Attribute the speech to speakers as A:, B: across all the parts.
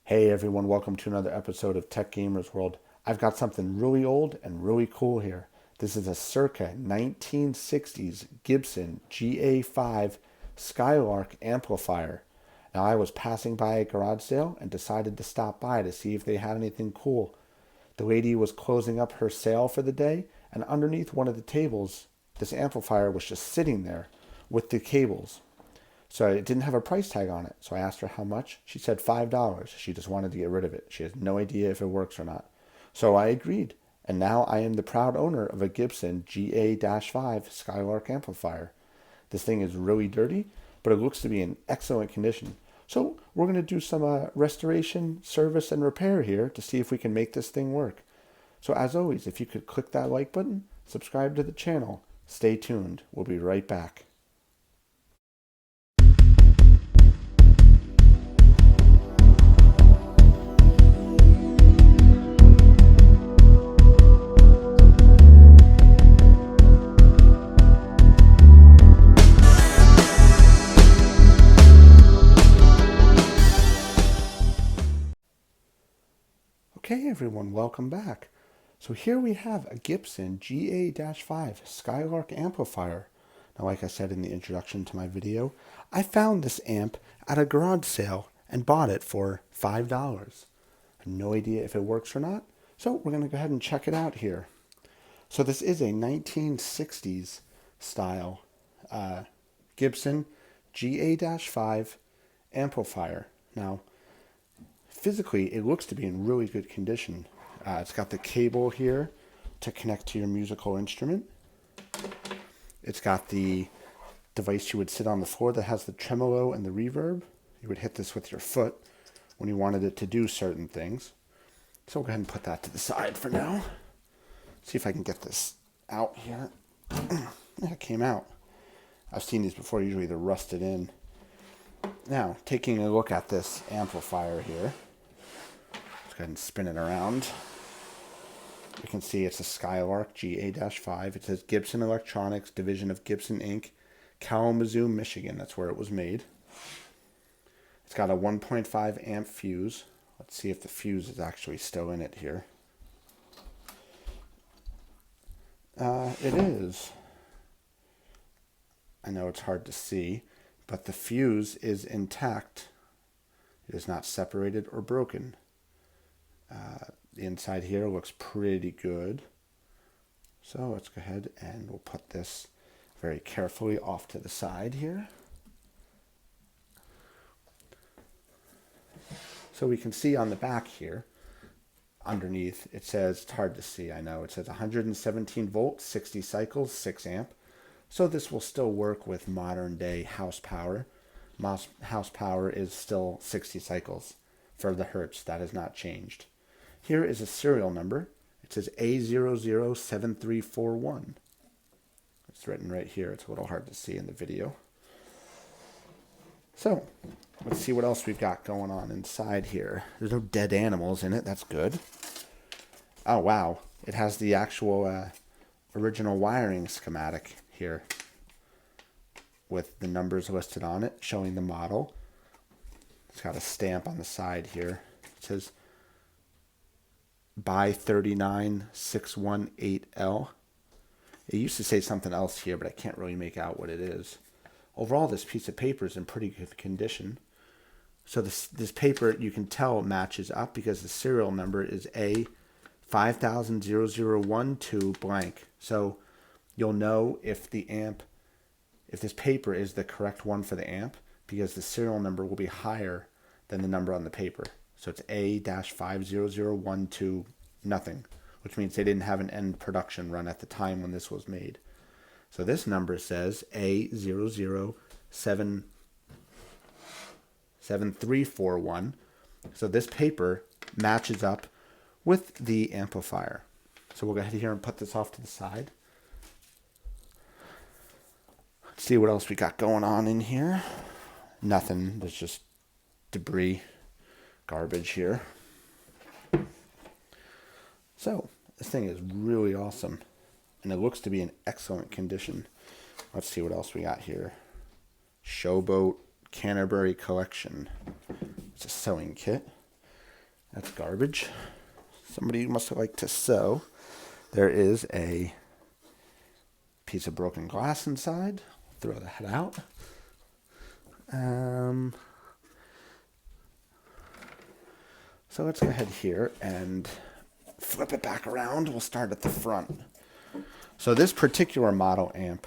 A: Hey everyone, welcome to another episode of Tech Gamers World. I've got something really old and really cool here. This is a circa 1960s Gibson GA-5 Skylark amplifier. Now I was passing by a garage sale and decided to stop by to see if they had anything cool. The lady was closing up her sale for the day, and underneath one of the tables, this amplifier was just sitting there with the cables. So it didn't have a price tag on it. So I asked her how much. She said $5. She just wanted to get rid of it. She has no idea if it works or not. So I agreed. And now I am the proud owner of a Gibson GA-5 Skylark amplifier. This thing is really dirty, but it looks to be in excellent condition. So we're going to do some restoration, service, and repair here to see if we can make this thing work. So as always, if you could click that like button, subscribe to the channel, stay tuned. We'll be right back. Okay everyone, welcome back. So here we have a Gibson GA-5 Skylark amplifier. Now like I said in the introduction to my video, I found this amp at a garage sale and bought it for $5. I have no idea if it works or not, so we're going to go ahead and check it out here. So this is a 1960s style Gibson GA-5 amplifier. Now physically, it looks to be in really good condition. It's got the cable here to connect to your musical instrument. It's got the device you would sit on the floor that has the tremolo and the reverb. You would hit this with your foot when you wanted it to do certain things. So we'll go ahead and put that to the side for now. See if I can get this out here. Yeah, it came out. I've seen these before, usually they're rusted in. Now, taking a look at this amplifier here. Let's go ahead and spin it around. You can see it's a Skylark GA-5. It says Gibson Electronics, division of Gibson Inc., Kalamazoo, Michigan. That's where it was made. It's got a 1.5 amp fuse. Let's see if the fuse is actually still in it here. It is. I know it's hard to see, but the fuse is intact. It is not separated or broken. The inside here looks pretty good. So let's go ahead and we'll put this very carefully off to the side here. So we can see on the back here, underneath, it says, it's hard to see, I know, it says 117 volts, 60 cycles, 6 amp. So this will still work with modern day house power. House power is still 60 cycles for the hertz. That has not changed. Here is a serial number. It says A007341. It's written right here. It's a little hard to see in the video. So let's see what else we've got going on inside here. There's no dead animals in it. That's good. Oh, wow. It has the actual original wiring schematic here with the numbers listed on it, showing the model. It's got a stamp on the side here. It says by 39618L. It used to say something else here, but I can't really make out what it is. Overall, this piece of paper is in pretty good condition. So this paper, you can tell, matches up because the serial number is A500012 blank. So you'll know if this paper is the correct one for the amp because the serial number will be higher than the number on the paper. So it's A-50012 nothing, which means they didn't have an end production run at the time when this was made. So this number says A007341. So this paper matches up with the amplifier. So we'll go ahead here and put this off to the side. Let's see what else we got going on in here. Nothing. There's just debris, garbage here. So this thing is really awesome, and it looks to be in excellent condition. Let's see what else we got here. Showboat Canterbury Collection. It's a sewing kit. That's garbage. Somebody must have liked to sew. There is a piece of broken glass inside. Throw that out. So let's go ahead here and flip it back around. We'll start at the front. So this particular model amp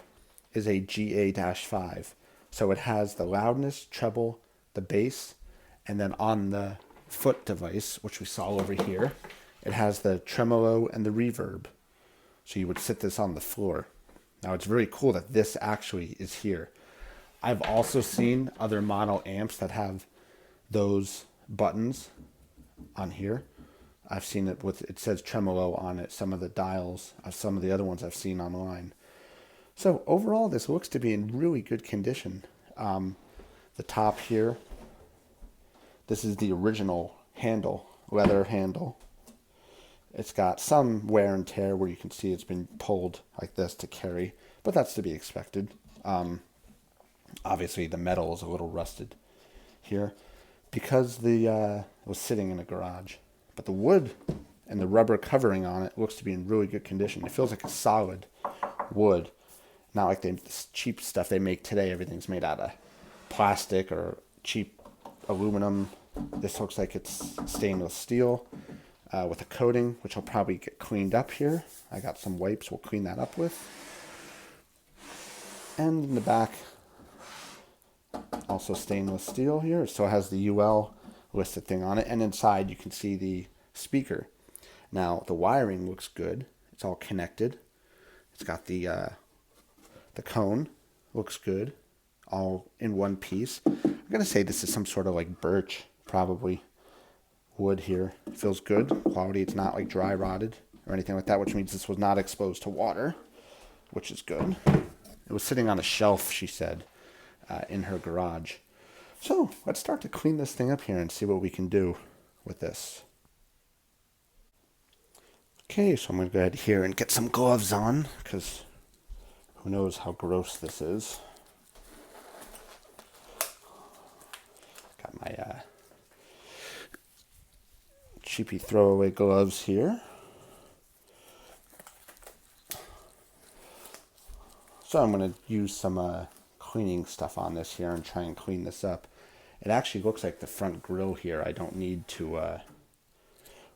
A: is a GA-5. So it has the loudness, treble, the bass, and then on the foot device, which we saw over here, it has the tremolo and the reverb. So you would sit this on the floor. Now it's very cool that this actually is here. I've also seen other model amps that have those buttons on here. I've seen it with, it says tremolo on it, some of the dials, some of the other ones I've seen online. So overall, this looks to be in really good condition. The top here, this is the original handle, leather handle. It's got some wear and tear where you can see it's been pulled like this to carry, but that's to be expected. Obviously the metal is a little rusted here because it was sitting in a garage. But the wood and the rubber covering on it looks to be in really good condition. It feels like a solid wood, not like this cheap stuff they make today. Everything's made out of plastic or cheap aluminum. This looks like it's stainless steel with a coating, which will probably get cleaned up here. I got some wipes we'll clean that up with. And in the back, also stainless steel here. It still has the UL listed thing on it. And inside you can see the speaker. Now the wiring looks good. It's all connected. It's got the cone. Looks good. All in one piece. I'm going to say this is some sort of like birch, probably wood here. It feels good. Quality, it's not like dry rotted or anything like that, which means this was not exposed to water, which is good. It was sitting on a shelf, she said, in her garage. So let's start to clean this thing up here and see what we can do with this. Okay, so I'm going to go ahead here and get some gloves on, because who knows how gross this is. Got my cheapy throwaway gloves here. So I'm going to use some cleaning stuff on this here and try and clean this up. It actually looks like the front grille here I don't need to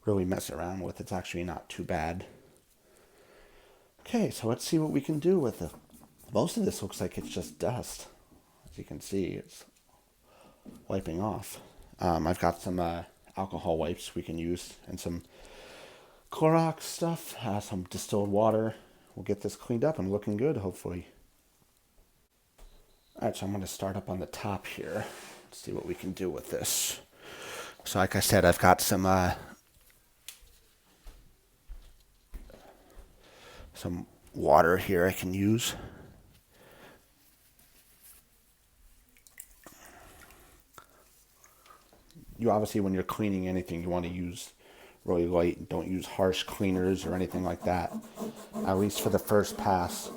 A: really mess around with. It's actually not too bad. Okay, so let's see what we can do with it. Most of this looks like it's just dust. As you can see, it's wiping off. I've got some alcohol wipes we can use and some Clorox stuff, some distilled water. We'll get this cleaned up and looking good, hopefully. Alright, so I'm going to start up on the top here. Let's see what we can do with this. So like I said, I've got some water here I can use. You obviously, when you're cleaning anything, you want to use really light. Don't use harsh cleaners or anything like that, at least for the first pass,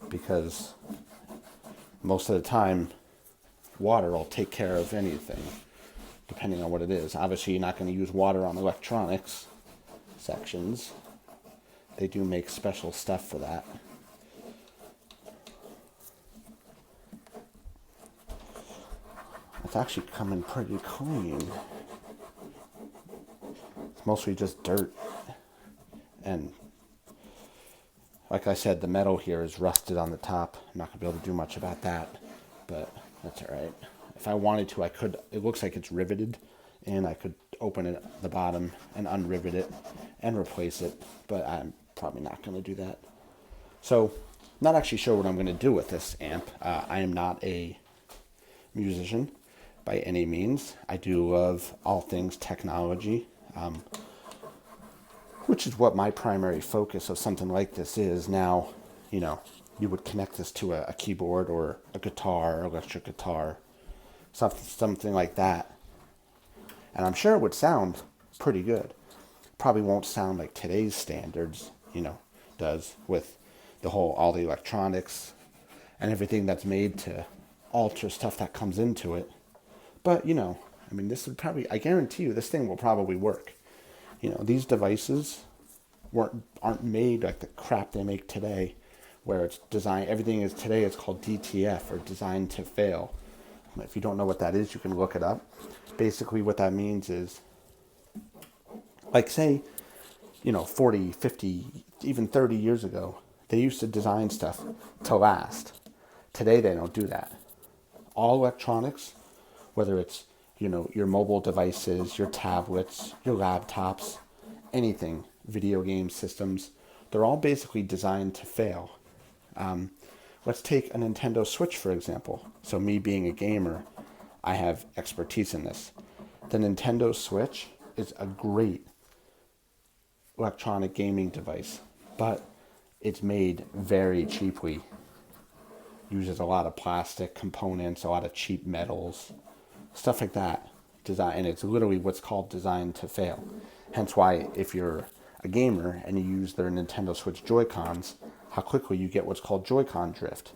A: because most of the time water will take care of anything, depending on what it is. Obviously, you're not going to use water on electronics sections. They do make special stuff for that. It's actually coming pretty clean. It's mostly just dirt. And like I said, the metal here is rusted on the top. I'm not going to be able to do much about that, but that's all right. If I wanted to, I could. It looks like it's riveted, and I could open it at the bottom and unrivet it and replace it, but I'm probably not going to do that. So, not actually sure what I'm going to do with this amp. I am not a musician by any means. I do love all things technology, which is what my primary focus of something like this is. Now, you know, you would connect this to a keyboard or a guitar, electric guitar, something like that. And I'm sure it would sound pretty good. Probably won't sound like today's standards, you know, does with all the electronics and everything that's made to alter stuff that comes into it. But, you know, mean, this would probably, I guarantee you, this thing will probably work. You know, these devices aren't made like the crap they make today, where it's designed, everything is today, it's called DTF, or designed to fail. If you don't know what that is, you can look it up. Basically what that means is, like say, 40, 50, even 30 years ago, they used to design stuff to last. Today they don't do that. All electronics, whether it's, your mobile devices, your tablets, your laptops, anything, video game systems, they're all basically designed to fail. Let's take a Nintendo Switch, for example. So me being a gamer, I have expertise in this. The Nintendo Switch is a great electronic gaming device, but it's made very cheaply. Uses a lot of plastic components, a lot of cheap metals, stuff like that. And it's literally what's called designed to fail. Hence why if you're a gamer and you use their Nintendo Switch Joy-Cons, how quickly you get what's called Joy-Con drift.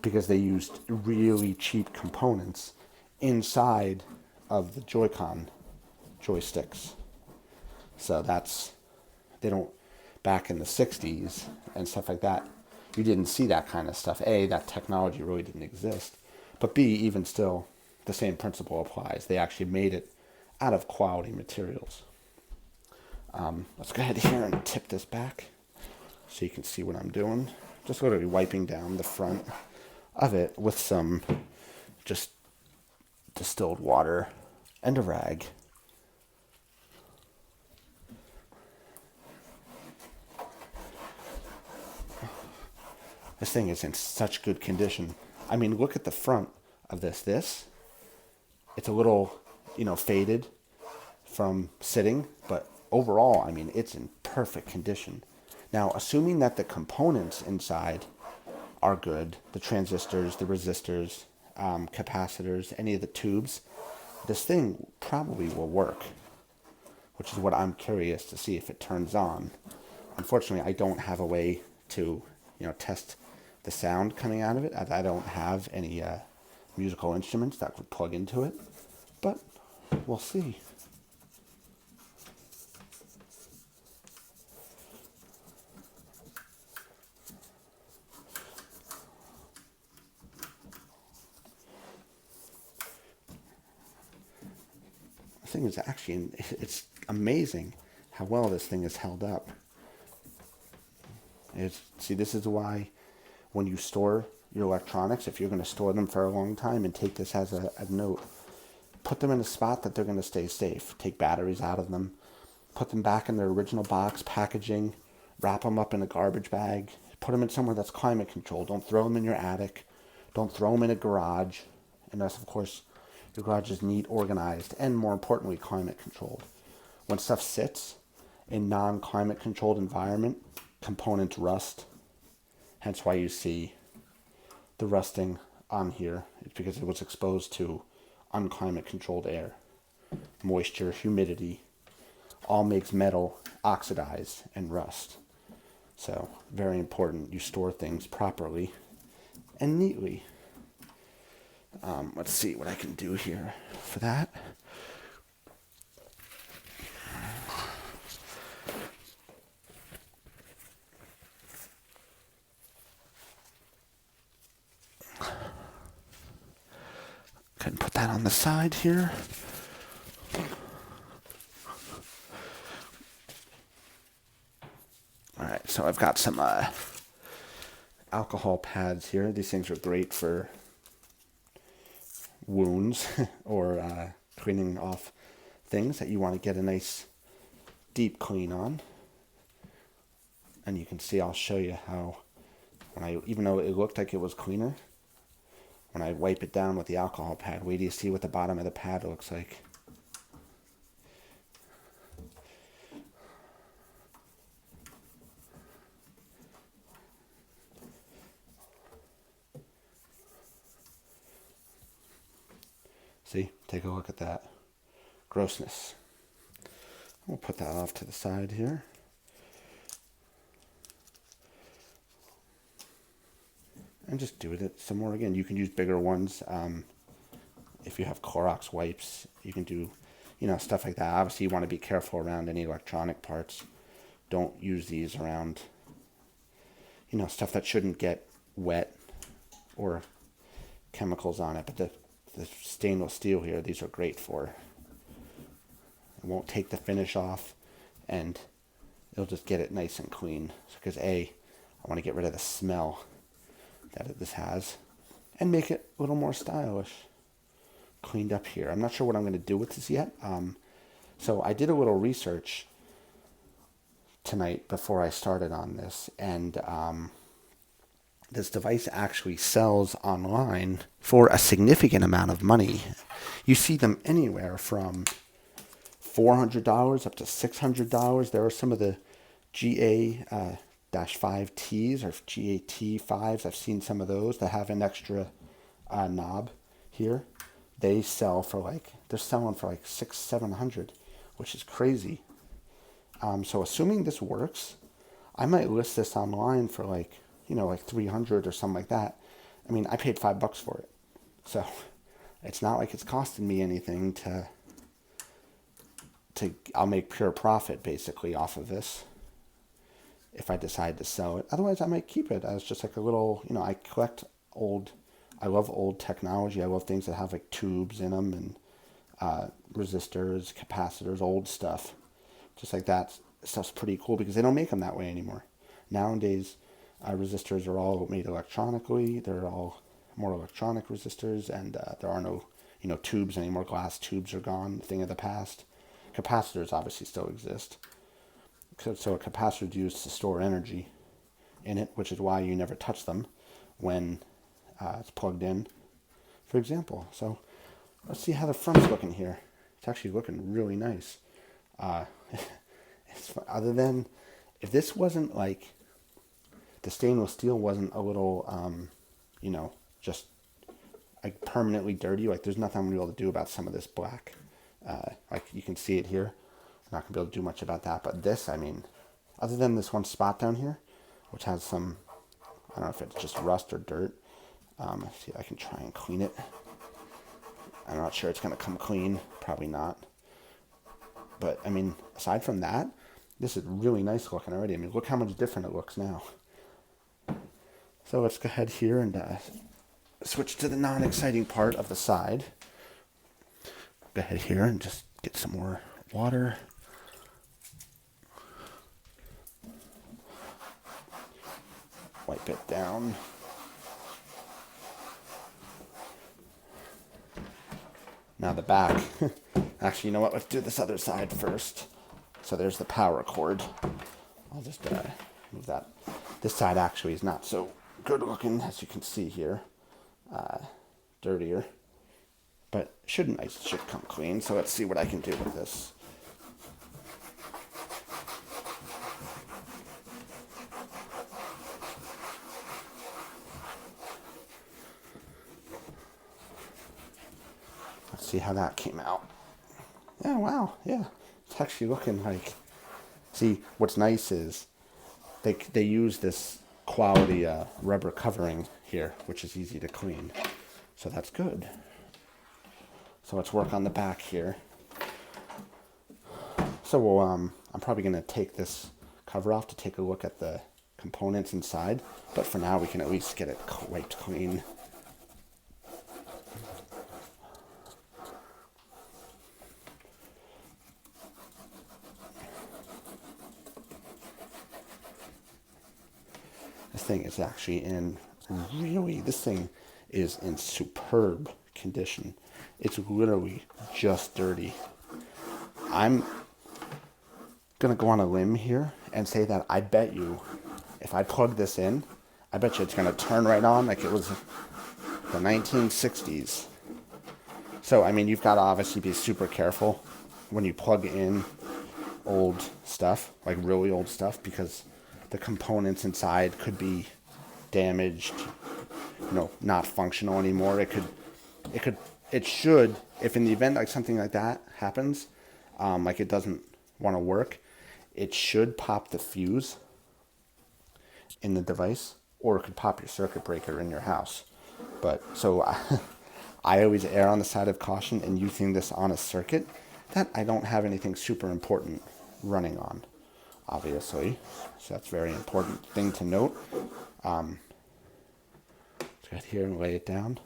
A: Because they used really cheap components inside of the Joy-Con joysticks. So back in the 60s and stuff like that, you didn't see that kind of stuff. A, that technology really didn't exist. But B, even still, the same principle applies. They actually made it out of quality materials. Let's go ahead here and tip this back so you can see what I'm doing. Just literally wiping down the front of it with some just distilled water and a rag. This thing is in such good condition. I mean, look at the front of this. It's a little, faded from sitting, but overall, I mean, it's in perfect condition. Now, assuming that the components inside are good, the transistors, the resistors, capacitors, any of the tubes, this thing probably will work, which is what I'm curious to see if it turns on. Unfortunately, I don't have a way to, test the sound coming out of it. I don't have any musical instruments that would plug into it, but we'll see. The thing is actually, it's amazing how well this thing is held up. See, this is why when you store your electronics, if you're going to store them for a long time, and take this as a note, put them in a spot that they're going to stay safe. Take batteries out of them, put them back in their original box, packaging, wrap them up in a garbage bag, put them in somewhere that's climate controlled. Don't throw them in your attic. Don't throw them in a garage, unless, of course, your garage is neat, organized, and more importantly, climate controlled. When stuff sits in non-climate controlled environment, components rust. Hence why you see the rusting on here. It's because it was exposed to unclimate controlled air. Moisture, humidity, all makes metal oxidize and rust. So, very important you store things properly and neatly. Let's see what I can do here for that. Go ahead and put that on the side here. Alright, so I've got some alcohol pads here. These things are great for wounds or cleaning off things that you want to get a nice deep clean on. And you can see, I'll show you how, even though it looked like it was cleaner, when I wipe it down with the alcohol pad, wait till you see what the bottom of the pad looks like. See, take a look at that grossness. We'll put that off to the side here. And just do it some more again. You can use bigger ones. if you have Clorox wipes, you can do, stuff like that. Obviously, you want to be careful around any electronic parts. Don't use these around, stuff that shouldn't get wet or chemicals on it. But the stainless steel here, these are great for. It won't take the finish off, and it'll just get it nice and clean. Because I want to get rid of the smell that this has and make it a little more stylish. Cleaned up here. I'm not sure what I'm going to do with this yet. So I did a little research tonight before I started on this, and this device actually sells online for a significant amount of money. You see them anywhere from $400 up to $600. There are some of the GA-5Ts or GA-T5s. I've seen some of those that have an extra knob here. They sell for they're selling for like $600-700, which is crazy. So assuming this works, I might list this online for like $300 or something like that. I mean, I paid $5 for it, so it's not like it's costing me anything I'll make pure profit basically off of this if I decide to sell it. Otherwise, I might keep it as just like a little, I love old technology. I love things that have like tubes in them and resistors, capacitors, old stuff. Just like that stuff's pretty cool because they don't make them that way anymore. Nowadays, resistors are all made electronically. They're all more electronic resistors, and there are no, tubes anymore. Glass tubes are gone, thing of the past. Capacitors obviously still exist. So a capacitor is used to store energy in it, which is why you never touch them when it's plugged in, for example. So let's see how the front's looking here. It's actually looking really nice. Other than if this wasn't like the stainless steel wasn't a little, just like permanently dirty. Like there's nothing I'm gonna be able to do about some of this black. Like you can see it here. I'm not gonna be able to do much about that. But this, I mean, other than this one spot down here, which has some, I don't know if it's just rust or dirt. Let's see if I can try and clean it. I'm not sure it's gonna come clean. Probably not. But I mean, aside from that, this is really nice looking already. I mean, look how much different it looks now. So let's go ahead here and switch to the non-exciting part of the side. Go ahead here and just get some more water. Wipe it down. Now the back. Actually, you know what? Let's do this other side first. So there's the power cord. I'll just move that. This side actually is not so good looking, as you can see here. Dirtier. But should come clean. So let's see what I can do with this. Let's see how that came out. Yeah, wow, yeah. It's actually looking like... See, what's nice is they use this quality rubber covering here, which is easy to clean. So that's good. So let's work on the back here. So we'll, I'm probably going to take this cover off to take a look at the components inside. But for now, we can at least get it wiped clean. This thing is actually this thing is in superb condition. It's literally just dirty. I'm gonna go on a limb here and say that I bet you, if I plug this in, I bet you it's gonna turn right on like it was the 1960s. So, I mean, you've got to obviously be super careful when you plug in old stuff, like really old stuff, because the components inside could be damaged, not functional anymore. It should, if in the event like something like that happens, like it doesn't want to work, it should pop the fuse in the device, or it could pop your circuit breaker in your house. But so I always err on the side of caution in using this on a circuit that I don't have anything super important running on, obviously. So that's a very important thing to note. Let's get here and lay it down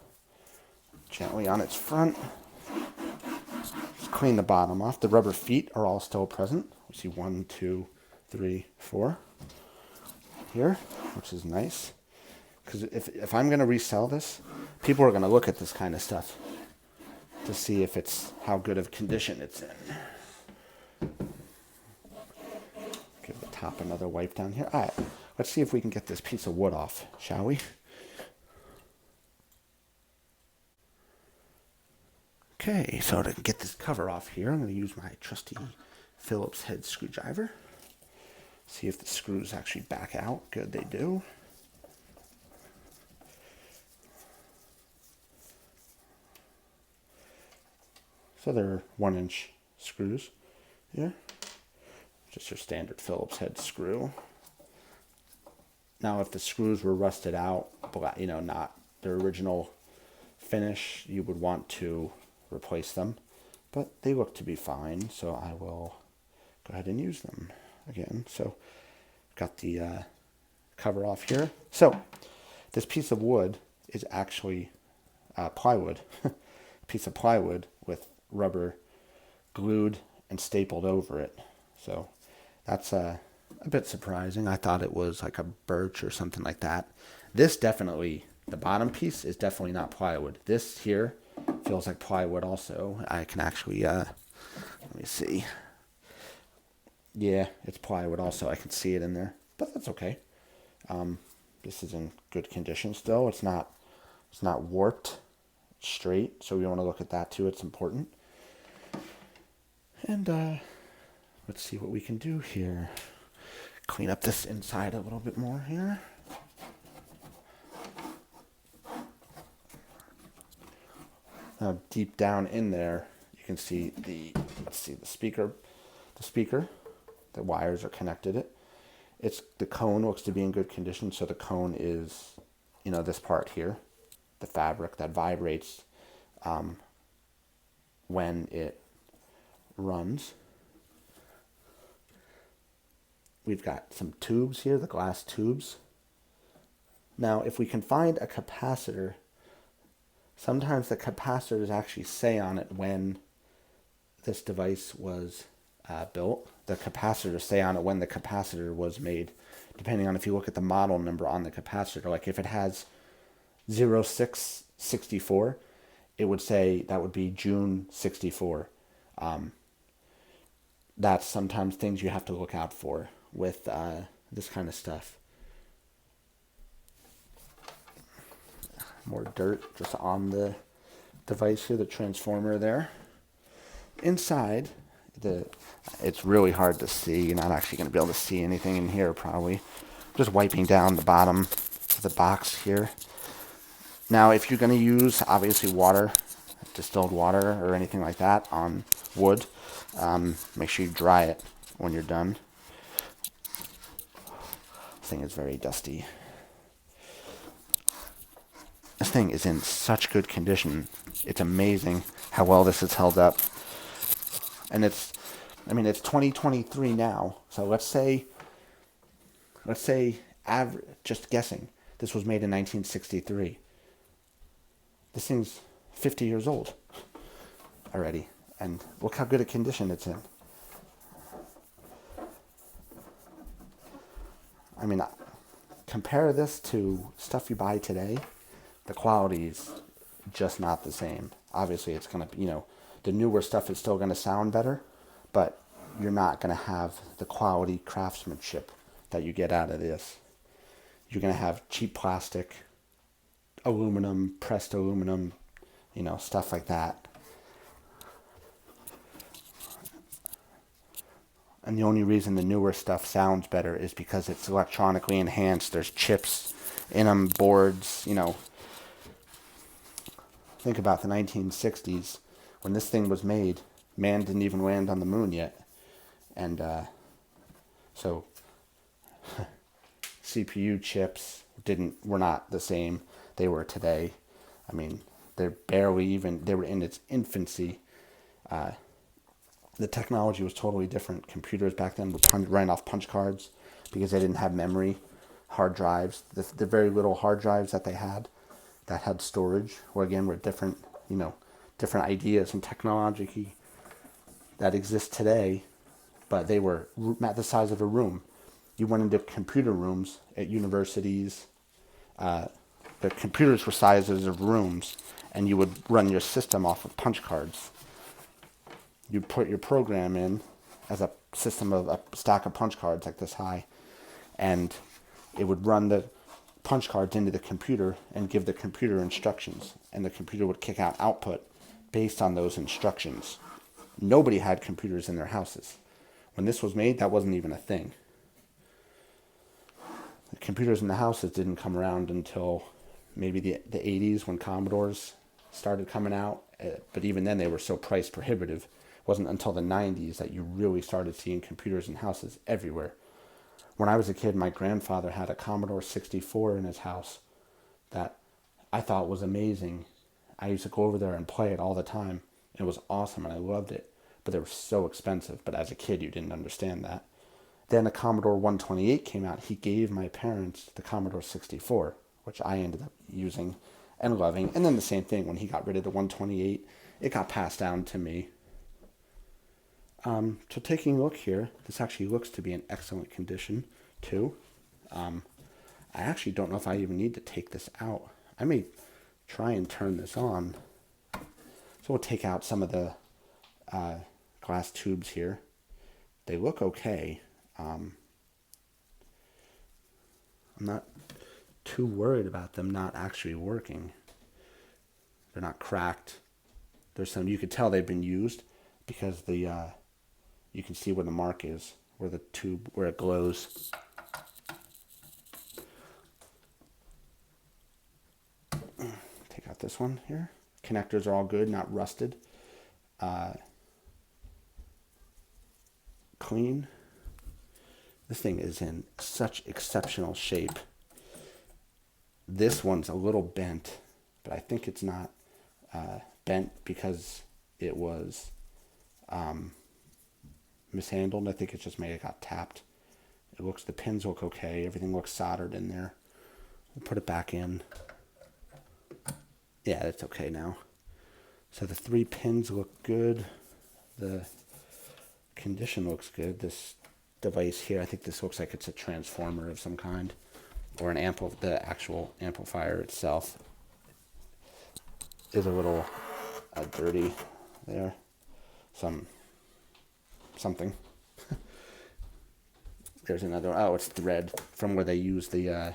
A: gently on its front. Just clean the bottom off. The rubber feet are all still present. We see 1, 2, 3, 4 here, which is nice. Because if I'm going to resell this, people are going to look at this kind of stuff to see if it's how good of condition it's in. Give the top another wipe down here. All right, let's see if we can get this piece of wood off, shall we? Okay, so to get this cover off here, I'm going to use my trusty Phillips head screwdriver. See if the screws actually back out. Good, they do. So they're 1-inch screws here. Just your standard Phillips head screw. Now, if the screws were rusted out, you know, not their original finish, you would want to replace them. But they look to be fine, so I will go ahead and use them again. So, got the cover off here. So, this piece of wood is actually plywood. Piece of plywood with rubber glued and stapled over it. So that's a bit surprising. I thought it was like a birch or something like that. This definitely, the bottom piece is definitely not plywood. This here feels like plywood also. I can actually, let me see. Yeah, it's plywood also. I can see it in there, but that's okay. This is in good condition still. It's not warped, straight, so we want to look at that too. It's important. And let's see what we can do here. Clean up this inside a little bit more here. Now deep down in there, you can see the speaker. The wires are connected. The cone looks to be in good condition, so the cone is, you know, this part here, the fabric that vibrates when it runs. We've got some tubes here, the glass tubes. Now, if we can find a capacitor, sometimes the capacitors actually say on it when this device was built. The capacitors say on it when the capacitor was made, depending on if you look at the model number on the capacitor. Like if it has 0664, it would say that would be June 64. That's sometimes things you have to look out for with this kind of stuff. More dirt just on the device here, the transformer there. Inside, it's really hard to see. You're not actually going to be able to see anything in here probably. Just wiping down the bottom of the box here. Now, if you're going to use, obviously, water, distilled water or anything like that on wood, make sure you dry it when you're done. This thing is very dusty. This thing is in such good condition. It's amazing how well this has held up. And it's 2023 now. So let's say average, just guessing, this was made in 1963. This thing's 50 years old already. And look how good a condition it's in. I mean, compare this to stuff you buy today. The quality is just not the same. Obviously, it's going to, you know, the newer stuff is still going to sound better, but you're not going to have the quality craftsmanship that you get out of this. You're going to have cheap plastic, aluminum, pressed aluminum, you know, stuff like that. And the only reason the newer stuff sounds better is because it's electronically enhanced. There's chips in them, boards, you know. Think about the 1960s. When this thing was made, man didn't even land on the moon yet. And so CPU chips were not the same they were today. I mean, they were in its infancy. The technology was totally different. Computers back then were ran off punch cards because they didn't have memory. Hard drives, the very little hard drives that they had that had storage, were different, different ideas and technology that exist today, but they were at the size of a room. You went into computer rooms at universities. The computers were sizes of rooms, and you would run your system off of punch cards. You'd put your program in as a system of a stack of punch cards like this high, and it would run the punch cards into the computer and give the computer instructions, and the computer would kick out output based on those instructions. Nobody had computers in their houses. When this was made, that wasn't even a thing. The computers in the houses didn't come around until maybe the 80s when Commodores started coming out, but even then they were so price prohibitive. It wasn't until the 90s that you really started seeing computers in houses everywhere. When I was a kid, my grandfather had a Commodore 64 in his house that I thought was amazing. I used to go over there and play it all the time. It was awesome and I loved it, but they were so expensive. But as a kid, you didn't understand that. Then a Commodore 128 came out. He gave my parents the Commodore 64, which I ended up using and loving. And then the same thing, when he got rid of the 128, it got passed down to me. So taking a look here, this actually looks to be in excellent condition too. I actually don't know if I even need to take this out. I may try and turn this on. So we'll take out some of the glass tubes here. They look okay. I'm not too worried about them not actually working. They're not cracked. There's some, you could tell they've been used because the you can see where the mark is, where the tube, where it glows. Take out this one here. Connectors are all good, not rusted. Clean. This thing is in such exceptional shape. This one's a little bent, but I think it's not bent because it was mishandled. I think it's just maybe it got tapped. The pins look okay. Everything looks soldered in there. We'll put it back in. Yeah, it's okay now. So the 3 pins look good. The condition looks good. This device here, I think this looks like it's a transformer of some kind, or an the actual amplifier itself is a little dirty there. Something. There's another, it's thread from where they used the,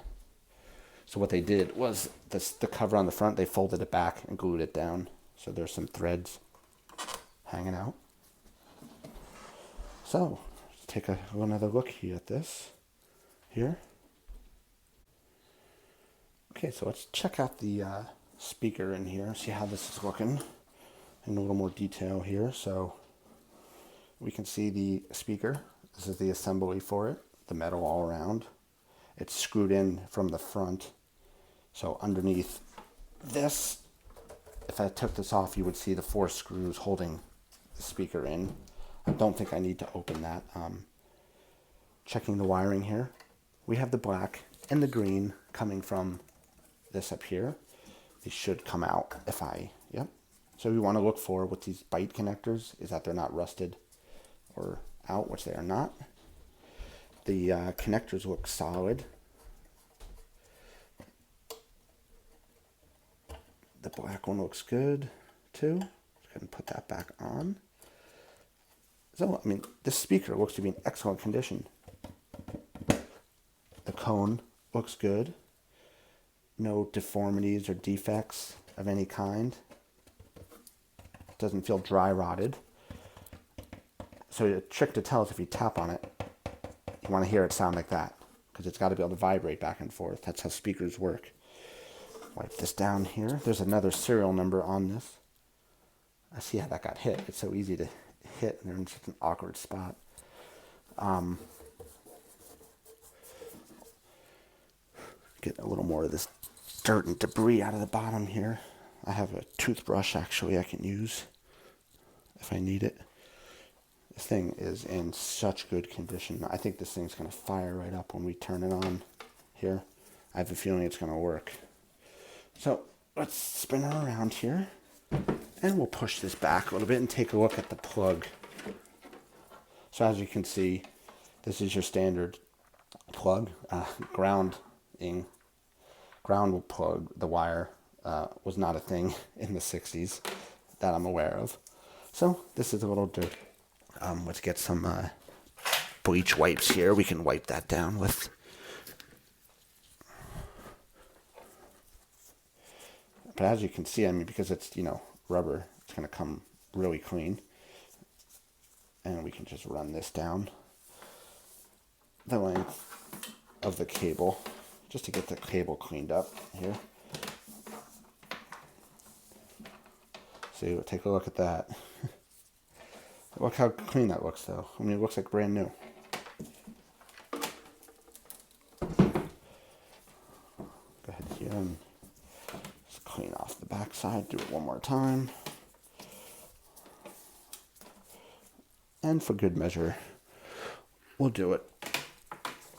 A: so what they did was the cover on the front, they folded it back and glued it down. So there's some threads hanging out. So, let's take another look here at this here. Okay, so let's check out the speaker in here, see how this is looking in a little more detail here. So we can see the speaker. This is the assembly for it, the metal all around. It's screwed in from the front. So underneath this, if I took this off, you would see the 4 screws holding the speaker in. I don't think I need to open that. Checking the wiring here. We have the black and the green coming from this up here. These should come out yep. So we want to look for with these bite connectors is that they're not rusted or out, which they are not. The connectors look solid. The black one looks good too. Go ahead and put that back on. So, I mean, this speaker looks to be in excellent condition. The cone looks good. No deformities or defects of any kind. Doesn't feel dry rotted. So the trick to tell is if you tap on it, you want to hear it sound like that, because it's got to be able to vibrate back and forth. That's how speakers work. Wipe this down here. There's another serial number on this. I see how that got hit. It's so easy to hit, and they're in such an awkward spot. Get a little more of this dirt and debris out of the bottom here. I have a toothbrush actually I can use if I need it. This thing is in such good condition. I think this thing's going to fire right up when we turn it on here. I have a feeling it's going to work. So let's spin it around here, and we'll push this back a little bit and take a look at the plug. So as you can see, this is your standard plug, ground plug. The wire was not a thing in the 60s that I'm aware of. So this is a little dirt. Let's get some bleach wipes here. We can wipe that down with. But as you can see, I mean, because it's, rubber, it's going to come really clean. And we can just run this down the length of the cable, just to get the cable cleaned up here. See, we'll take a look at that. Look how clean that looks, though. I mean, it looks like brand new. Go ahead here and just clean off the back side. Do it one more time. And for good measure, we'll do it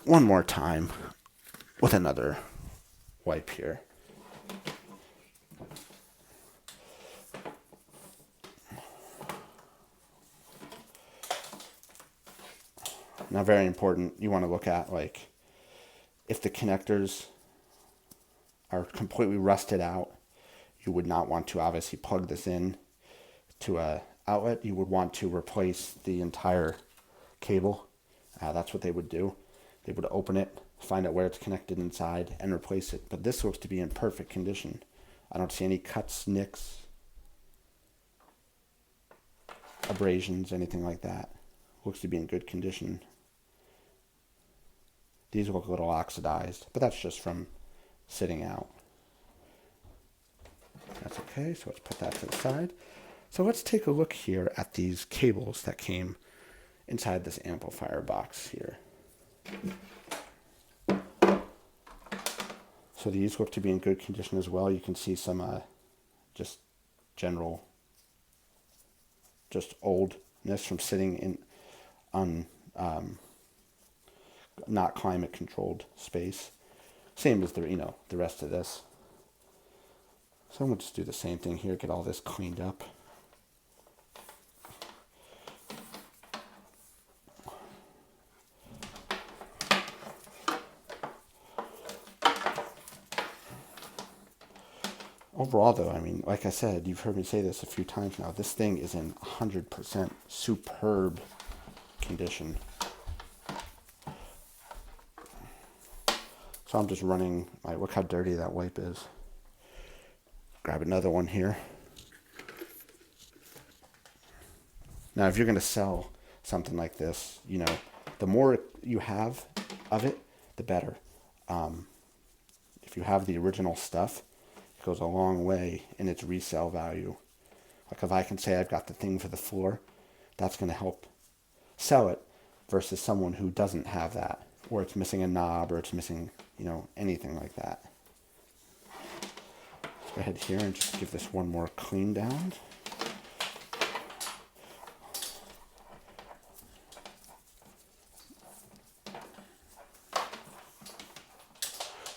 A: one more time with another wipe here. Now, very important, you want to look at, like, if the connectors are completely rusted out, you would not want to obviously plug this in to a outlet. You would want to replace the entire cable. That's what they would do. They would open it, find out where it's connected inside, and replace it. But this looks to be in perfect condition. I don't see any cuts, nicks, abrasions, anything like that. Looks to be in good condition. These look a little oxidized, but that's just from sitting out. That's okay, so let's put that to the side. So let's take a look here at these cables that came inside this amplifier box here. So these look to be in good condition as well. You can see some just general, just oldness from sitting in on not climate controlled space. Same as the rest of this. So we'll just do the same thing here, get all this cleaned up. Overall, though, I mean, like I said, you've heard me say this a few times now, this thing is in 100% superb condition. So I'm just running, look how dirty that wipe is. Grab another one here. Now, if you're going to sell something like this, the more you have of it, the better. If you have the original stuff, it goes a long way in its resale value. Like if I can say I've got the thing for the floor, that's going to help sell it versus someone who doesn't have that, or it's missing a knob, or it's missing, anything like that. Let's go ahead here and just give this one more clean down.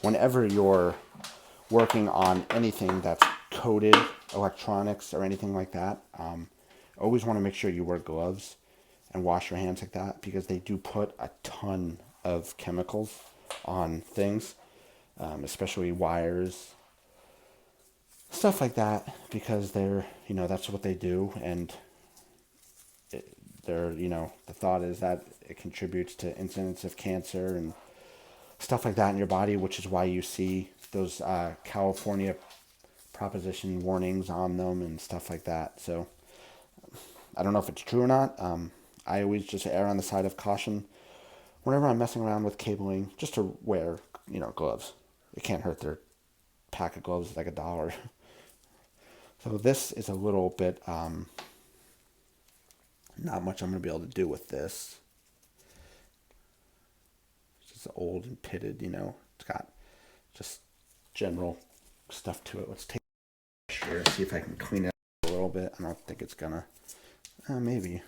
A: Whenever you're working on anything that's coated electronics or anything like that, always want to make sure you wear gloves and wash your hands like that, because they do put a ton of chemicals on things, especially wires, stuff like that, because they're, that's what they do, and the thought is that it contributes to incidence of cancer and stuff like that in your body, which is why you see those California proposition warnings on them and stuff like that. So I don't know if it's true or not. I always just err on the side of caution whenever I'm messing around with cabling, just to wear, gloves. It can't hurt. Their pack of gloves is like $1. So this is a little bit, not much I'm going to be able to do with this. It's just old and pitted, It's got just general stuff to it. Let's take a brush here, see if I can clean it up a little bit. I don't think it's gonna. Maybe.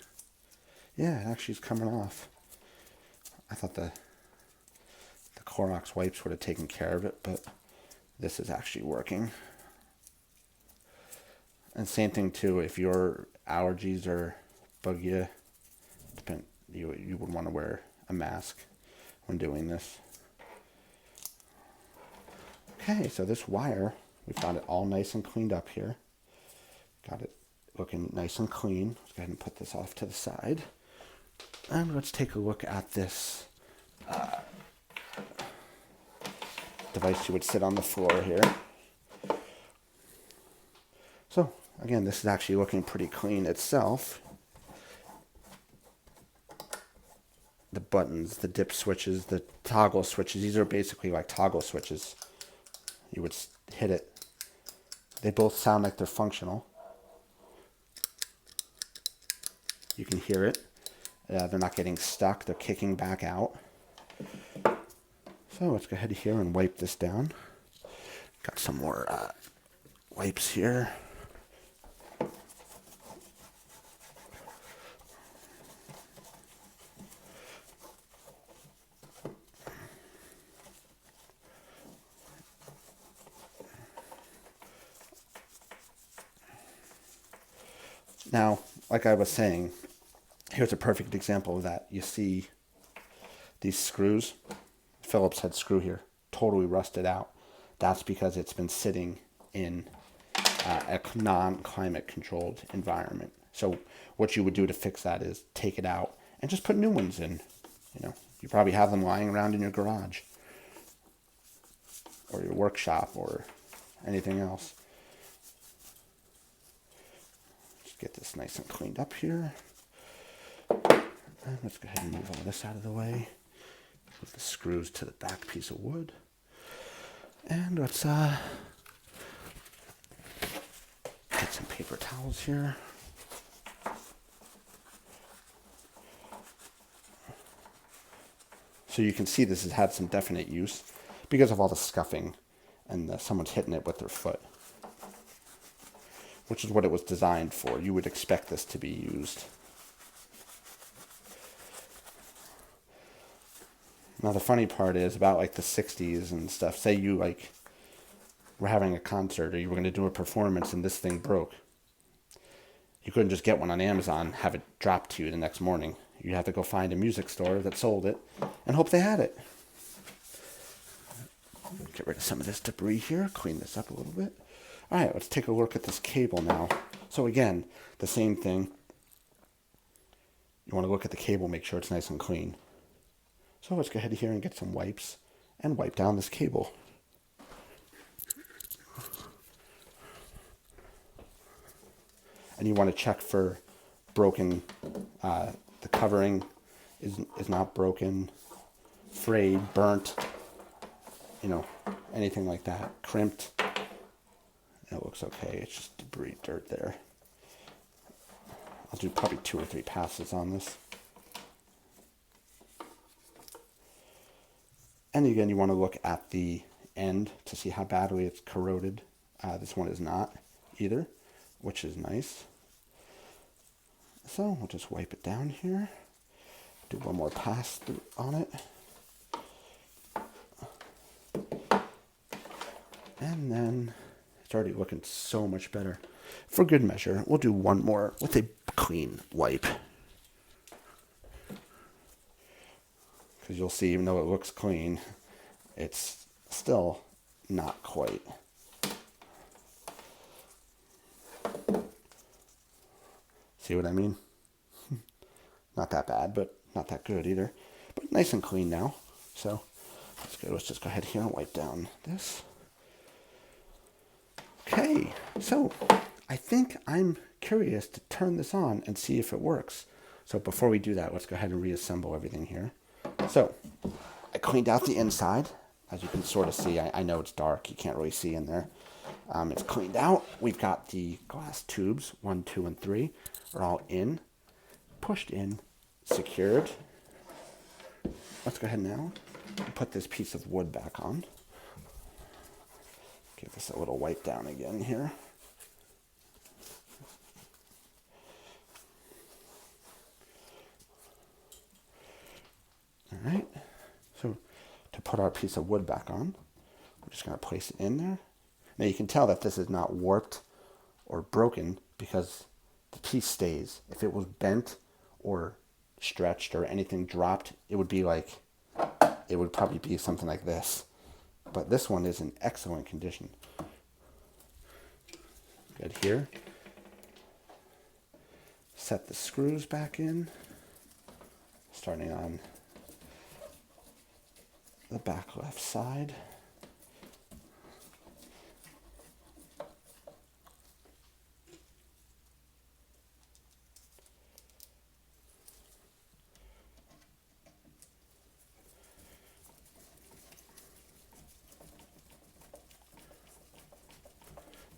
A: Yeah, it actually is coming off. I thought the Clorox wipes would have taken care of it, but this is actually working. And same thing too, if your allergies or bug you, you would want to wear a mask when doing this. Okay, so this wire, we've got it all nice and cleaned up here. Got it looking nice and clean. Let's go ahead and put this off to the side. And let's take a look at this device you would sit on the floor here. So again, this is actually looking pretty clean itself. The buttons, the dip switches, the toggle switches, these are basically like toggle switches. You would hit it. They both sound like they're functional. You can hear it. They're not getting stuck. They're kicking back out. So let's go ahead here and wipe this down. Got some more wipes here. Now, like I was saying, here's a perfect example of that. You see these screws, Phillips head screw here, totally rusted out. That's because it's been sitting in a non-climate controlled environment. So what you would do to fix that is take it out and just put new ones in. You know, you probably have them lying around in your garage or your workshop or anything else. Just get this nice and cleaned up here. And let's go ahead and move all this out of the way. Move the screws to the back piece of wood. And let's get some paper towels here. So you can see this has had some definite use because of all the scuffing and someone's hitting it with their foot, which is what it was designed for. You would expect this to be used. Now the funny part is about like the 60s and stuff. Say you like were having a concert or you were going to do a performance and this thing broke. You couldn't just get one on Amazon, have it dropped to you the next morning. You'd have to go find a music store that sold it and hope they had it. Get rid of some of this debris here, clean this up a little bit. All right, let's take a look at this cable now. So again, the same thing. You want to look at the cable, make sure it's nice and clean. So let's go ahead here and get some wipes and wipe down this cable. And you want to check for broken, the covering is not broken, frayed, burnt, you know, anything like that, crimped. It looks okay, it's just debris, dirt there. I'll do probably 2 or 3 passes on this. And again, you want to look at the end to see how badly it's corroded. This one is not either, which is nice. So we'll just wipe it down here. Do one more pass through on it. And then it's already looking so much better. For good measure, we'll do one more with a clean wipe. Because you'll see, even though it looks clean, it's still not quite. See what I mean? Not that bad, but not that good either. But nice and clean now. So let's just go ahead here and wipe down this. Okay, so I think I'm curious to turn this on and see if it works. So before we do that, let's go ahead and reassemble everything here. So I cleaned out the inside. As you can sort of see, I know it's dark. You can't really see in there. It's cleaned out. We've got the glass tubes, 1, 2, and 3 are all in, pushed in, secured. Let's go ahead now and put this piece of wood back on. Give this a little wipe down again here. All right, so to put our piece of wood back on, we're just going to place it in there. Now you can tell that this is not warped or broken because the piece stays. If it was bent or stretched or anything dropped, it would probably be something like this. But this one is in excellent condition. Good here. Set the screws back in, starting on the back left side.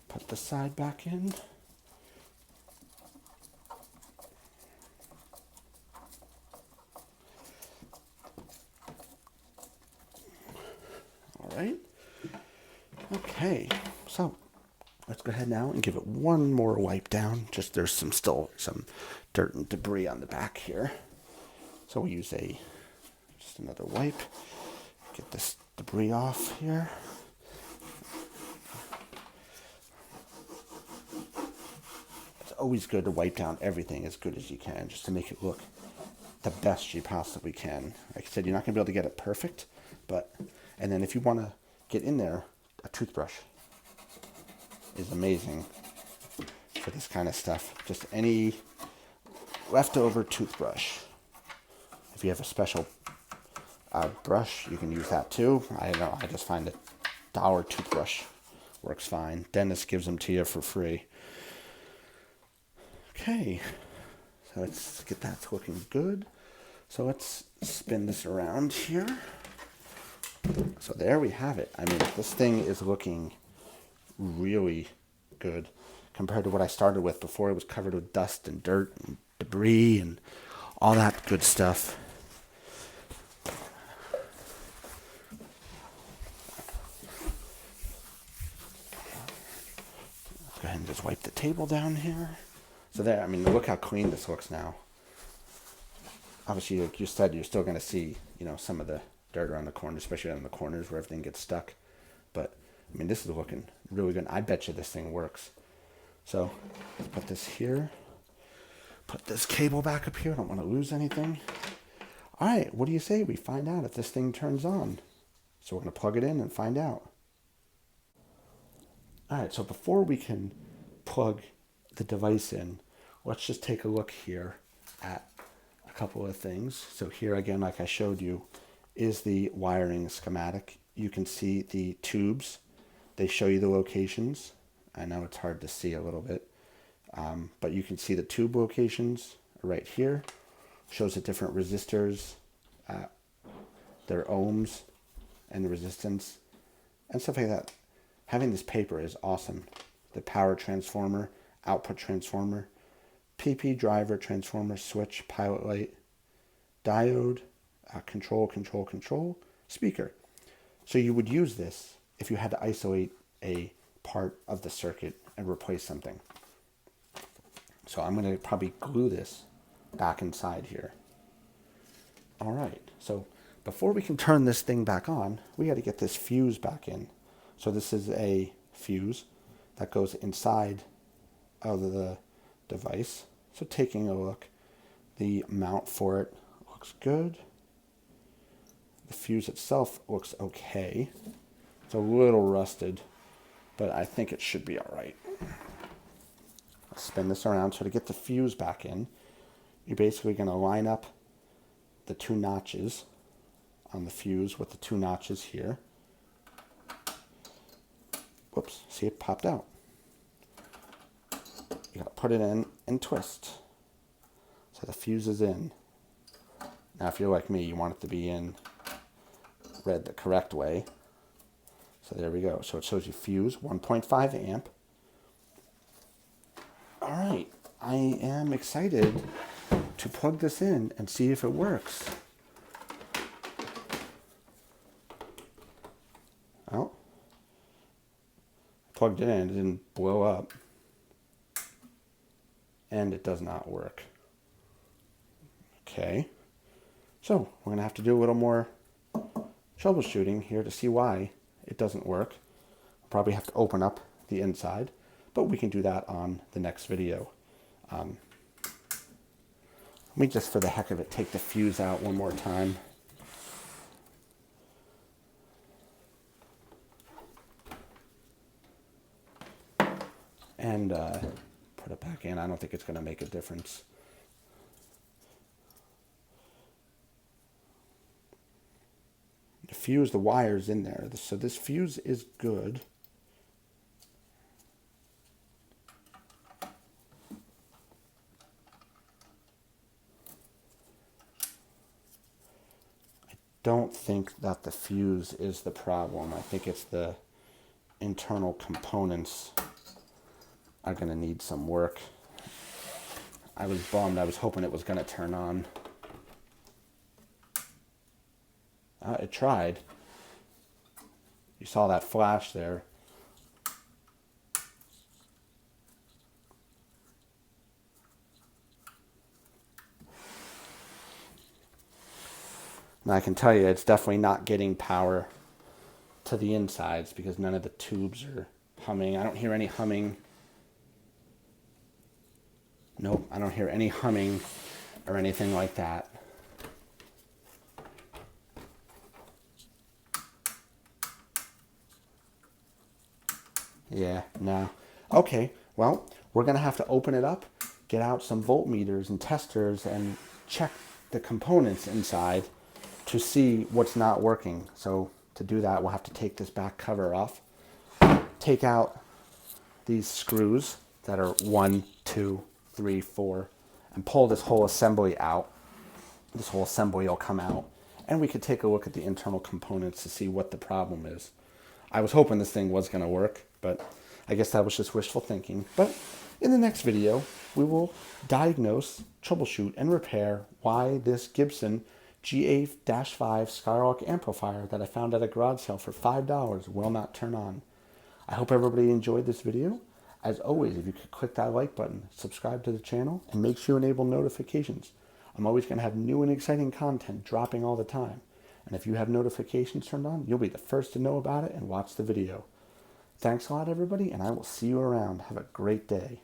A: Put the side back in. All right. Okay, so let's go ahead now and give it one more wipe down. Just there's still some dirt and debris on the back here. So we'll use just another wipe. Get this debris off here. It's always good to wipe down everything as good as you can, just to make it look the best you possibly can. Like I said, you're not going to be able to get it perfect, and then if you want to get in there, a toothbrush is amazing for this kind of stuff. Just any leftover toothbrush. If you have a special brush, you can use that too. I don't know, I just find a dollar toothbrush works fine. Dentist gives them to you for free. Okay, so let's get that looking good. So let's spin this around here. So there we have it. I mean, this thing is looking really good compared to what I started with before. It was covered with dust and dirt and debris and all that good stuff. Let's go ahead and just wipe the table down here. So there, I mean, look how clean this looks now. Obviously, like you said, you're still going to see, some of the dirt around the corners, especially on the corners where everything gets stuck. But, I mean, this is looking really good. I bet you this thing works. So, let's put this here. Put this cable back up here. I don't want to lose anything. All right, what do you say we find out if this thing turns on? So we're going to plug it in and find out. All right, so before we can plug the device in, let's just take a look here at a couple of things. So here again, like I showed you, is the wiring schematic. You can see the tubes. They show you the locations. I know it's hard to see a little bit, but you can see the tube locations right here. Shows the different resistors, their ohms, and the resistance, and stuff like that. Having this paper is awesome. The power transformer, output transformer, PP driver, transformer, switch, pilot light, diode, control, speaker. So you would use this if you had to isolate a part of the circuit and replace something. So I'm going to probably glue this back inside here. All right, so before we can turn this thing back on, we got to get this fuse back in. So this is a fuse that goes inside of the device. So taking a look, the mount for it looks good. The fuse itself looks okay. It's a little rusted, but I think it should be all right. I'll spin this around. So to get the fuse back in, you're basically going to line up the two notches on the fuse with the two notches here. Whoops, see, it popped out. You gotta put it in and twist. So the fuse is in. Now if you're like me, you want it to be in read the correct way. So there we go. So it shows you fuse 1.5 amp. All right, I am excited to plug this in and see if it works. Well, I plugged it in, it didn't blow up, and it does not work. Okay, So we're going to have to do a little more troubleshooting here to see why it doesn't work. We'll probably have to open up the inside, but we can do that on the next video. Let me just, for the heck of it, take the fuse out one more time. And put it back in. I don't think it's going to make a difference. The fuse, the wire's in there. So this fuse is good. I don't think that the fuse is the problem. I think it's the internal components are going to need some work. I was bummed. I was hoping it was going to turn on. It tried. You saw that flash there. And I can tell you it's definitely not getting power to the insides because none of the tubes are humming. I don't hear any humming. Nope, I don't hear any humming or anything like that. Yeah, no. Okay, well, we're going to have to open it up, get out some voltmeters and testers, and check the components inside to see what's not working. So to do that, we'll have to take this back cover off, take out these screws that are 1, 2, 3, 4, and pull this whole assembly out. This whole assembly will come out, and we could take a look at the internal components to see what the problem is. I was hoping this thing was going to work, but I guess that was just wishful thinking. But in the next video, we will diagnose, troubleshoot, and repair why this Gibson GA-5 Skylark amplifier that I found at a garage sale for $5 will not turn on. I hope everybody enjoyed this video. As always, if you could click that like button, subscribe to the channel, and make sure you enable notifications. I'm always going to have new and exciting content dropping all the time. And if you have notifications turned on, you'll be the first to know about it and watch the video. Thanks a lot, everybody, and I will see you around. Have a great day.